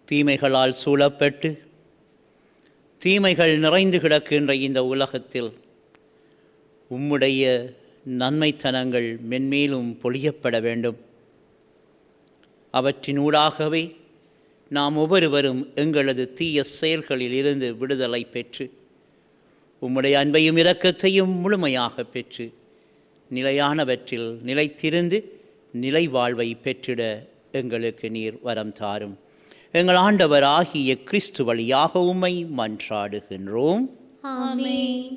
தீமைகளால் சூழப்பட்டு தீமைகள் நிறைந்து கிடக்கின்ற இந்த உலகத்தில் உம்முடைய நன்மைத்தனங்கள் மென்மேலும் பொழியப்பட வேண்டும். அவற்றினூடாகவே நாம் ஒவ்வொருவரும் எங்களது தீய செயல்களில் இருந்து விடுதலை பெற்று உம்முடைய அன்பையும் இரக்கத்தையும் முழுமையாக பெற்று நிலையானவற்றில் நிலைத்திருந்து நிலை வாழ்வை பெற்றிட எங்களுக்கு நீர் வரம் தாரும். எங்கள் ஆண்டவர் ஆகிய கிறிஸ்து வழியாக உம்மை மன்றாடுகின்றோம். ஆமென்.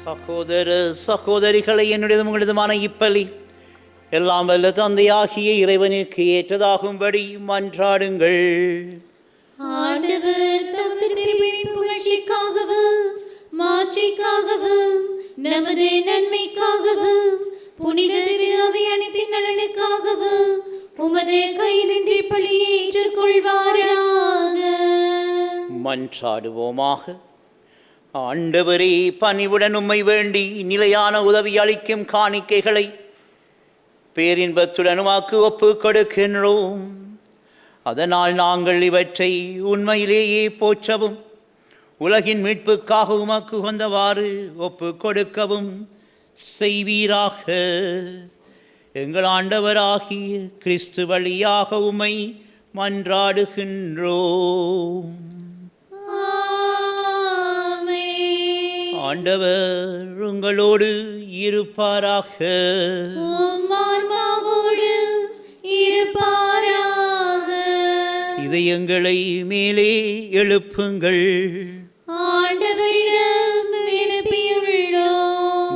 சகோதர சகோதரிகளை, என்னுடைய உங்களதுமான இப்பலி எல்லாம் வல்ல தந்தையாகிய இறைவனுக்கு ஏற்றதாகும்படி மன்றாடுங்கள். ஆண்டவர் தமது திருப்பெயரின் புகழ்ச்சிக்காகவும் மாட்சிக்காகவும் நமது நன்மைக்காகவும் புனித திரு அவை அனைத்தின் நலனுக்காகவும் உமது கையினின்றி பலியை ஏற்றுக்கொள்வாராக. மன்றாடுவோமாக. ஆண்டவரே, பணிவுடன் உம்மை வேண்டி நிலையான உதவி அளிக்கும் காணிக்கைகளை பேரின்பத்துடன் உமக்கு ஒப்பு கொடுக்கின்றோம். அதனால் நாங்கள் இவற்றை உண்மையிலேயே போற்றவும் உலகின் மீட்புக்காக உமக்கு உகந்தவாறு ஒப்பு கொடுக்கவும் செய்வீராக. எங்கள் ஆண்டவராகிய கிறிஸ்து வழியாக உம்மை மன்றாடுகின்றோம். ஆண்டவர் உங்களோடு இருப்பாராக. இதயங்களை மேலே எழுப்புங்கள்.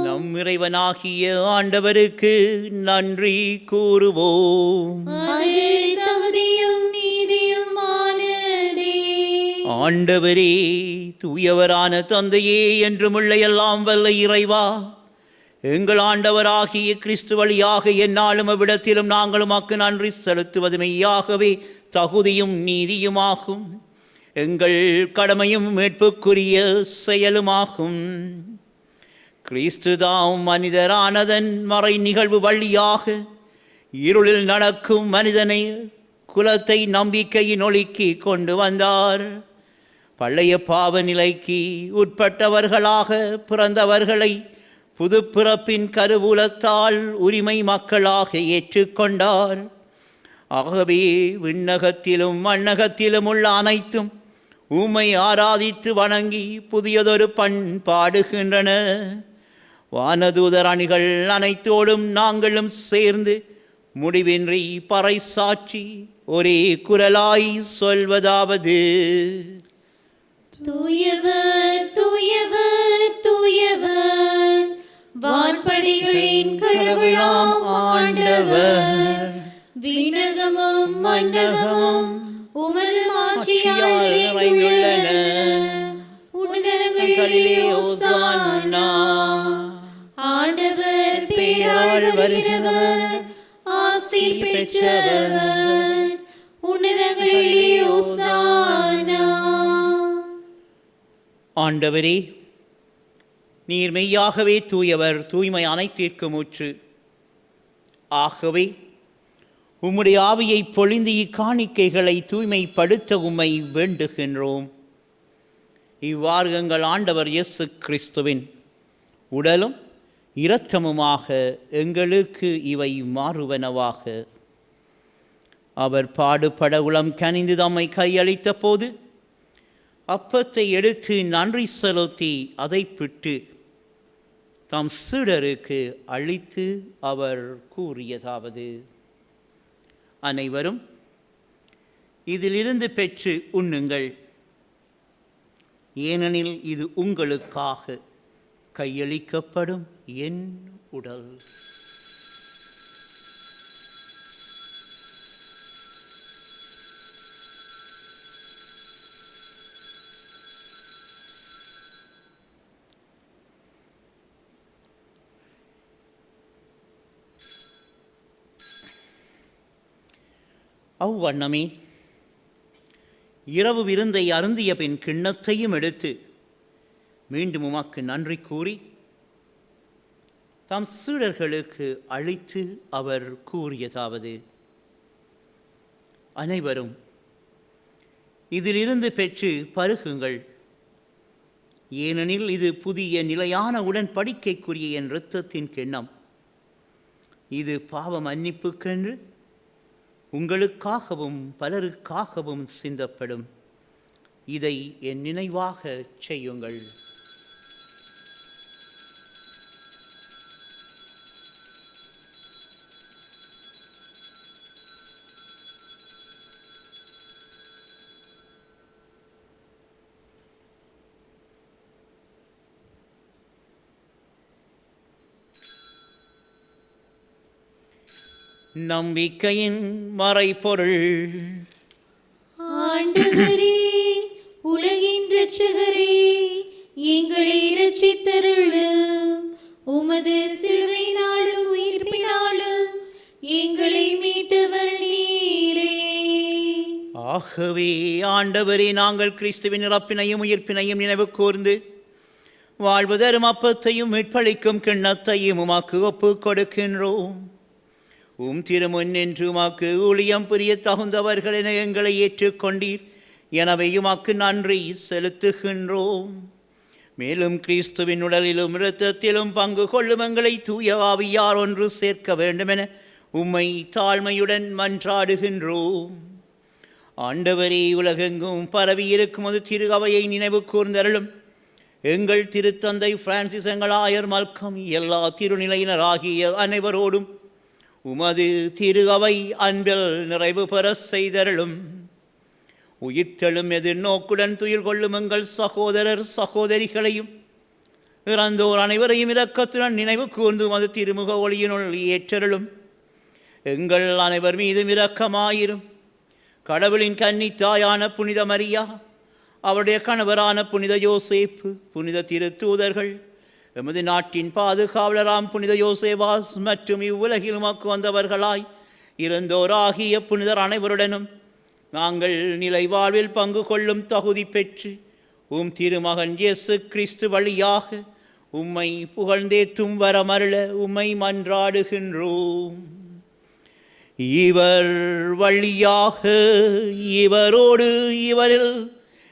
நம் இறைவனாகிய ஆண்டவருக்கு நன்றி கூறுவோம். ஆண்டவரே, தூயவரான தந்தையே, என்றுமுள்ள எல்லாம் வல்ல இறைவா, எங்கள் ஆண்டவராகிய கிறிஸ்து வழியாக எந்நாளும் அவ்விடத்திலும் நாங்கள் உமக்கு நன்றி செலுத்துவது மெய்யாகவே தகுதியும் நீதியுமாகும். எங்கள் கடமையும் மீட்புக்குரிய செயலுமாகும். கிறிஸ்துதாம் மனிதரானதன் மறை நிகழ்வு வழியாக இருளில் நடக்கும் மனிதனை குலத்தை நம்பிக்கையின் ஒளிக்கு கொண்டு வந்தார். பழைய பாவ நிலைக்கு உட்பட்டவர்களாக பிறந்தவர்களை புது பிறப்பின் கருவூலத்தால் உரிமை மக்களாக ஏற்றுக்கொண்டார். ஆகவே விண்ணகத்திலும் மண்ணகத்திலும் உள்ள அனைத்தும் உம்மை ஆராதித்து வணங்கி புதியதொரு பண்பாடுகின்றன. வானதூதர் அணிகள் அனைத்தோடும் நாங்களும் சேர்ந்து முடிவின்றி பறைசாற்றி ஒரே குரலாய் சொல்வதாவது: தூயவர் தூயவர் தூயவர், வான்படைகளின் கடவுளாம் ஆண்டவர். விண்ணகமும் மண்ணகமும் உமது மாட்சியால் நிறைந்துள்ளன. உன்னதங்களிலே ஓசானா. ஆண்டவர் பேரால் வருகிறவர், ஆசி பெற்றவர். உன்னதங்களிலே ஓசானா. ஆண்டவரே, நீர் மெய்யாகவே தூயவர், தூய்மை அனைத்திற்கும் ஊற்று. ஆகவே உம்முடைய ஆவியை பொழிந்து இக்காணிக்கைகளை தூய்மைப்படுத்த உம்மை வேண்டுகின்றோம். இவ்வாறு எங்கள் ஆண்டவர் இயேசு கிறிஸ்துவின் உடலும் இரத்தமுமாக எங்களுக்கு இவை மாறுவனவாக. அவர் பாடுபட உளம் கனிந்து தம்மை கையளித்த போது அப்பத்தை எடுத்து நன்றி செலுத்தி அதை பிட்டு தம் சீடருக்கு அளித்து அவர் கூறியதாவது: அனைவரும் இதிலிருந்து பெற்று உண்ணுங்கள், ஏனெனில் இது உங்களுக்காக கையளிக்கப்படும் என் உடல். அவ்வண்ணமே இரவு விருந்தை அருந்திய பின் கிண்ணத்தையும் எடுத்து மீண்டும் உமக்கு நன்றி கூறி தம் சீடர்களுக்கு அளித்து அவர் கூறியதாவது: அனைவரும் இதிலிருந்து பெற்று பருகுங்கள், ஏனெனில் இது புதிய நிலையான உடன்படிக்கைக்குரிய என் இரத்தத்தின் கிண்ணம். இது பாவ மன்னிப்புக்கென்று உங்களுக்காகவும் பலருக்காகவும் சிந்தப்படும். இதை என் நினைவாக செய்யுங்கள். நம்பிக்கையின் மறைபொருள். ஆண்டவரே, உலகின் இரட்சகரே, எங்களை இரட்சித்தருளும். உமது சிலுவையினாலும் உயிர்ப்பினாலும் எங்களை மீட்டவர் நீரே. ஆகவே ஆண்டவரே, நாங்கள் கிறிஸ்துவின் இறப்பினையும் உயிர்ப்பினையும் நினைவு கூர்ந்து வாழ்வு தரும் அப்பத்தையும் மீட்பளிக்கும் கிண்ணத்தையும் உமக்கு ஒப்புக் கொடுக்கின்றோம். திருமுன் நின்று உமக்கு ஊழியம் புரிய தகுந்தவர்கள் என எங்களை ஏற்றுக்கொண்டீர். எனவே உமக்கு நன்றி செலுத்துகின்றோம். மேலும் கிறிஸ்துவின் உடலிலும் இரத்தத்திலும் பங்கு கொள்ளும் எங்களை தூய ஆவியார் ஒன்று சேர்க்க வேண்டும் என உம்மை தாழ்மையுடன் மன்றாடுகின்றோம். ஆண்டவரே, உலகெங்கும் பரவி இருக்கும் ஒரு திரு அவையை நினைவு கூர்ந்தருளும். எங்கள் திருத்தந்தை பிரான்சிஸ், எங்கள் ஆயர் மல்கம், எல்லா திருநிலையினராகிய அனைவரோடும் உமது திரு அவை அன்பில் நிறைவு பெற செய்தருளும். உயிர்த்தெழும் எதிர்நோக்குடன் துயில் கொள்ளும் எங்கள் சகோதரர் சகோதரிகளையும் இறந்தோர் அனைவரையும் இரக்கத்துடன் நினைவு கூர்ந்து உமது திருமுக ஒளியினுள் ஏற்றருளும். எங்கள் அனைவர் மீதும் இரக்கமாயிரும். கடவுளின் கன்னித்தாயான புனித மரியா, அவருடைய கணவரான புனித யோசேப்பு, புனித திருத்தூதர்கள், எமது நாட்டின் பாதுகாவலராம் புனித யோசேவாஸ் மற்றும் இவ்வுலகில் உமக்கு வந்தவர்களாய் இருந்தோராகிய புனிதர் அனைவருடனும் நாங்கள் நிலை வாழ்வில் பங்கு கொள்ளும் தகுதி பெற்று திருமகன் இயேசு கிறிஸ்து வழியாக உம்மை புகழ்ந்தேத்தும் வரமருள உம்மை மன்றாடுகின்றோம். இவர் வழியாக, இவரோடு, இவரில்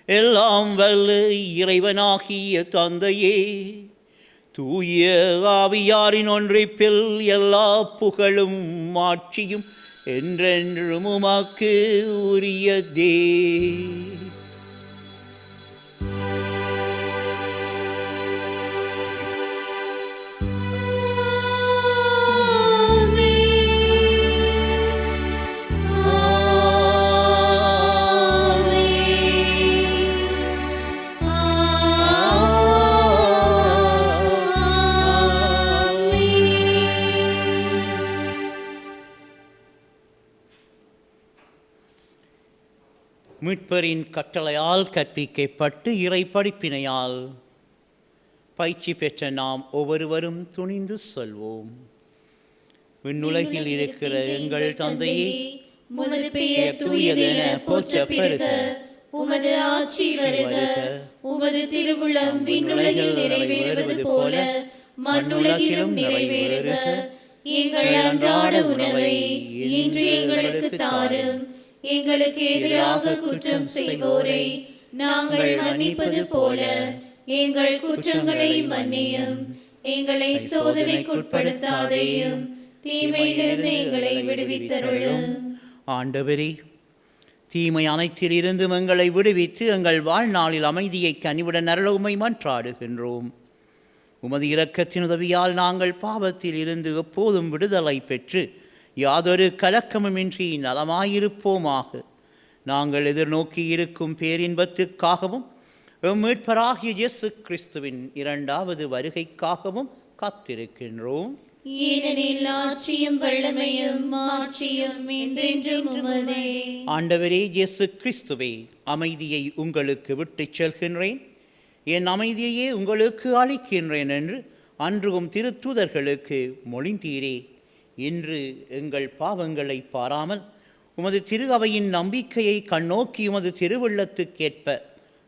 எல்லாம் வல்ல இறைவனாகிய தந்தையே, தூய ஆவியாரின் ஒன்றிப்பில் எல்லா புகழும் ஆட்சியும் என்றென்றும் உமக்கு உரியதே. மீட்பரின் கட்டளையால் கற்பிக்கப்பட்டு இறை படிப்பினையால் பயிற்சி பெற்ற நாம் ஒவ்வொருவரும் துணிந்து சொல்வோம். விண்ணுலகில் இருக்கிற எங்கள் தந்தையே, உமது பெயர் தூயதென போற்றப் பெறுக. உமது ஆட்சி வருக. உமது திருவுளம் விண்ணுலகில் நிறைவேறுவது போல மண்ணுலகிலும் நிறைவேறுக. எங்கள் அன்றாட உணவை இன்று எங்களுக்கு தாரும். எங்களுக்கு எதிராக குற்றம் செய்வோரை நாங்கள் மன்னிப்பது போல எங்கள் குற்றங்களை மன்னியும். எங்களை சோதனைக்குட்படுத்தாதேயும், தீமையிலிருந்து எங்களை விடுவித்தருளும். ஆண்டவரே, தீமை அனைத்திலிருந்தும் எங்களை விடுவித்து எங்கள் வாழ்நாளில் அமைதியை கனிவுடன் அருள உம்மை மன்றாடுகின்றோம். உமது இரக்கத்தின் உதவியால் நாங்கள் பாவத்தில் இருந்து எப்போதும் விடுதலை பெற்று யாதொரு கலக்கமுமின்றி நலமாயிருப்போமாக. நாங்கள் எதிர்நோக்கி இருக்கும் பேரின்பத்திற்காகவும் மீட்பராகிய இயேசு கிறிஸ்துவின் இரண்டாவது வருகைக்காகவும் காத்திருக்கின்றோம். ஏனெனில் ஆட்சியும் வல்லமையும் மாட்சியும் என்றென்றும் உமதே. ஆண்டவரே இயேசு கிறிஸ்துவே, அமைதியை உங்களுக்கு விட்டுச் செல்கின்றேன், என் அமைதியையே உங்களுக்கு அளிக்கின்றேன் என்று அன்றும் திருத்தூதர்களுக்கு மொழிந்தீரே. இன்று எங்கள் பாவங்களை பாராமல் உமது திரு அவையின் நம்பிக்கையை கண்ணோக்கி உமது திருவுள்ளத்துக்கேற்ப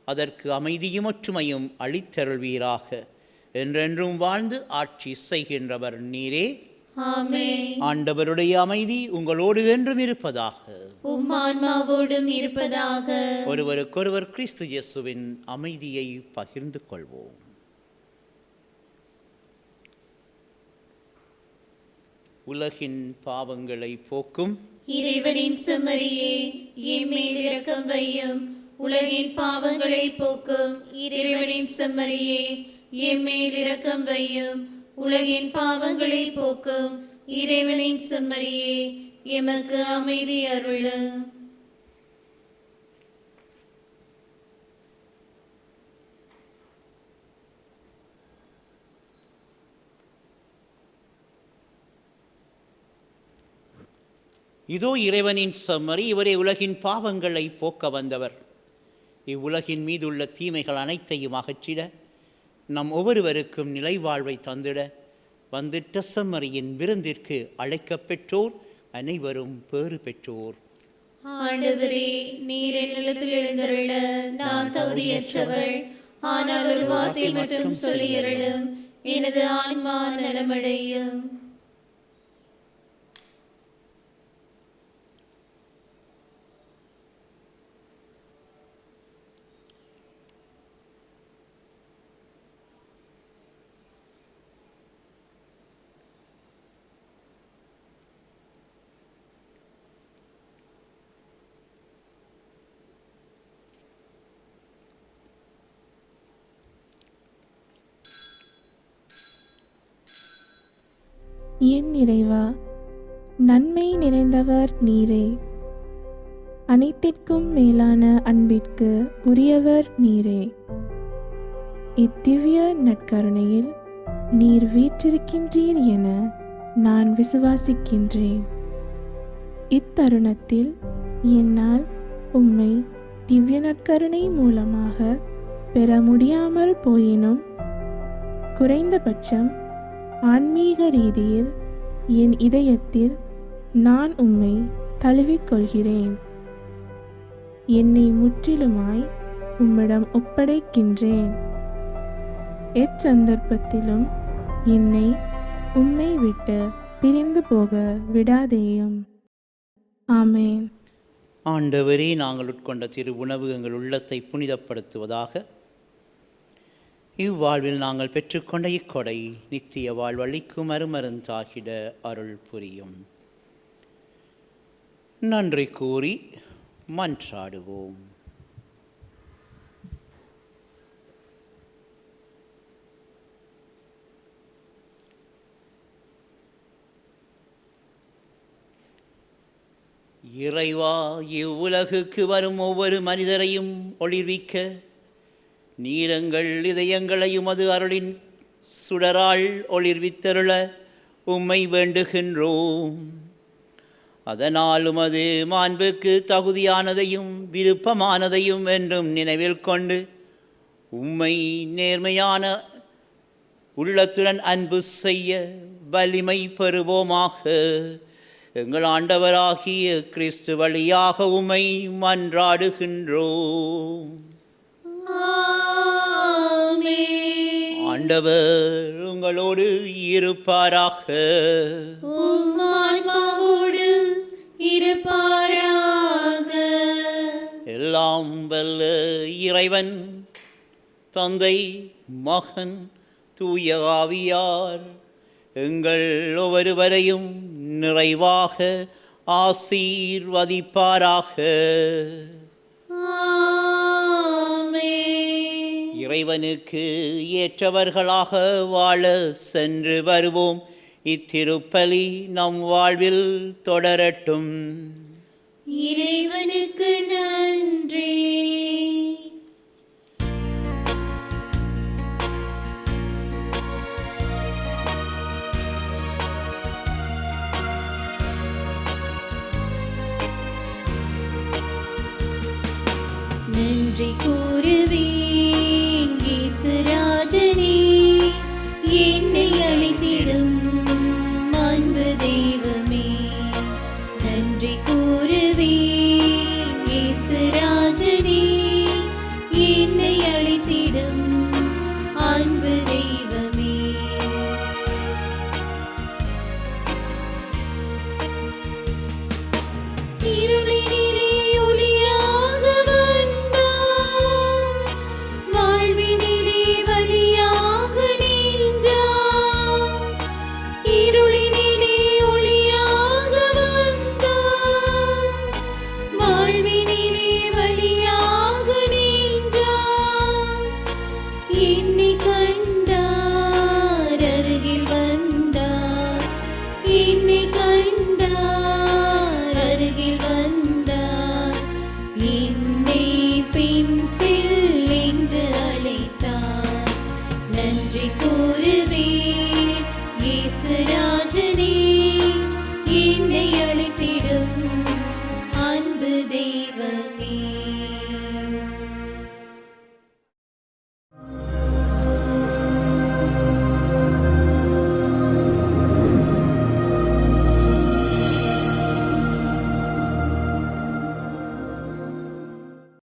அதற்கு அமைதியும் ஒற்றுமையும் அளித்தருள்வீராக. என்றென்றும் வாழ்ந்து ஆட்சி செய்கின்றவர் நீரே. ஆமென். ஆண்டவருடைய அமைதி உங்களோடு என்றும் இருப்பதாக. உம் ஆன்மாவோடும் இருப்பதாக. ஒருவருக்கொருவர் கிறிஸ்து இயேசுவின் அமைதியை பகிர்ந்து கொள்வோம். உலகின் பாவங்களை போக்கும் இறைவனின் செம்மறியே, எம்மேல் இரக்கம் வையும். உலகின் பாவங்களை போக்கும் இறைவனின் செம்மறியே, எம்மேல் இரக்கம் வையும். உலகின் பாவங்களை போக்கும் இறைவனின் செம்மறியே, எமக்கு அமைதி அருளும். இதோ இறைவனின் செம்மறி, இவரே உலகின் பாவங்களை போக்க வந்தவர். இவ்வுலகின் மீதுள்ள தீமைகள் அனைத்தையும் அகற்றிட, நம் ஒவ்வொருவருக்கும் நிலை வாழ்வை தந்திட வந்துட்ட செம்மறியின் விருந்திற்கு அழைக்கப்பெற்றோர் அனைவரும் பேறு பெற்றோர். ஆண்டவரே, நீர் என் நிலத்தில் எழுந்தருள நான் தகுதியற்றவள். ஆனால் ஒரு வார்த்தை மட்டும் சொல்லியருளும், எனது ஆன்மா நலமடையும். என் இறைவா, நன்மை நிறைந்தவர் நீரே, அனைத்திற்கும் மேலான அன்பிற்கு உரியவர் நீரே. இத்திவ்ய நற்கருணையில் நீர் வீற்றிருக்கின்றீர் என நான் விசுவாசிக்கின்றேன். இத்தருணத்தில் என்னால் உம்மை திவ்ய நற்கருணை மூலமாக பெற முடியாமல் போயினும் குறைந்தபட்சம் ஆன்மீக ரீதியில் என் இதயத்தில் நான் உம்மை தழுவிக்கொள்கிறேன். என்னை முற்றிலுமாய் உம்மிடம் ஒப்படைக்கின்றேன். எச்சந்தர்ப்பத்திலும் என்னை உம்மை விட்டு பிரிந்து போக விடாதேயும். ஆமேன். ஆண்டவரே, நாங்கள் உட்கொண்ட திரு உணவு எங்கள் உள்ளத்தை புனிதப்படுத்துவதாக. இவ்வாழ்வில் நாங்கள் பெற்றுக்கொண்ட இக்கொடை நித்திய வாழ்வழிக்கும் அருமருந்தாகிட அருள் புரியும். நன்றி கூறி மன்றாடுவோம். இறைவா, இவ்வுலகுக்கு வரும் ஒவ்வொரு மனிதரையும் ஒளிர்விக்க நீரங்கள் இதயங்களையும் அது அருளின் சுடரால் ஒளிர்வித்தருள உம்மை வேண்டுகின்றோம். அதனால் உமது மாண்புக்கு தகுதியானதையும் விருப்பமானதையும் என்றும் நினைவில் கொண்டு உம்மை நேர்மையான உள்ளத்துடன் அன்பு செய்ய வலிமை பெறுவோமாக. எங்கள் ஆண்டவராகிய கிறிஸ்து வழியாக உம்மை மன்றாடுகின்றோம். ஆண்டவர் உங்களோடு இருப்பாராக. உம் ஆன்மாவோடும் இருப்பாராக. எல்லாம் வல்ல இறைவன் தந்தை, மகன், தூய ஆவியார் எங்கள் ஒவ்வொருவரையும் நிறைவாக ஆசீர்வதிப்பாராக. இறைவனுக்கு ஏற்றவர்களாக வாழ சென்று வருவோம். இத்திருப்பலி நம் வாழ்வில் தொடரட்டும். இறைவனுக்கு நன்றி. நன்றி கூறுவேன் இயேசுராஜனே, என்னை அழைத்திடும் அன்பு தெய்வமே. நன்றி கூறுவேன் இயேசுராஜனே, என்னை அழைத்திடும் அன்பு தெய்வமே. இருளினிலே ஒளியாக வந்தார், வாழ்வினிலே வழியாக நின்றார். இருளினிலே ஒளியாக வந்தார், வாழ்வினிலே வழியாக நின்றார். என்னை கண்டார், அருகில் வந்தார். என்னை கண்டார், அருகில் வந்தார். என்னை பின் செல் என்று அழைத்தார். நன்றி கூறுவேன் இயேசுராஜனே, என்னை அழைத்திடும் அன்பு தெய்வமே.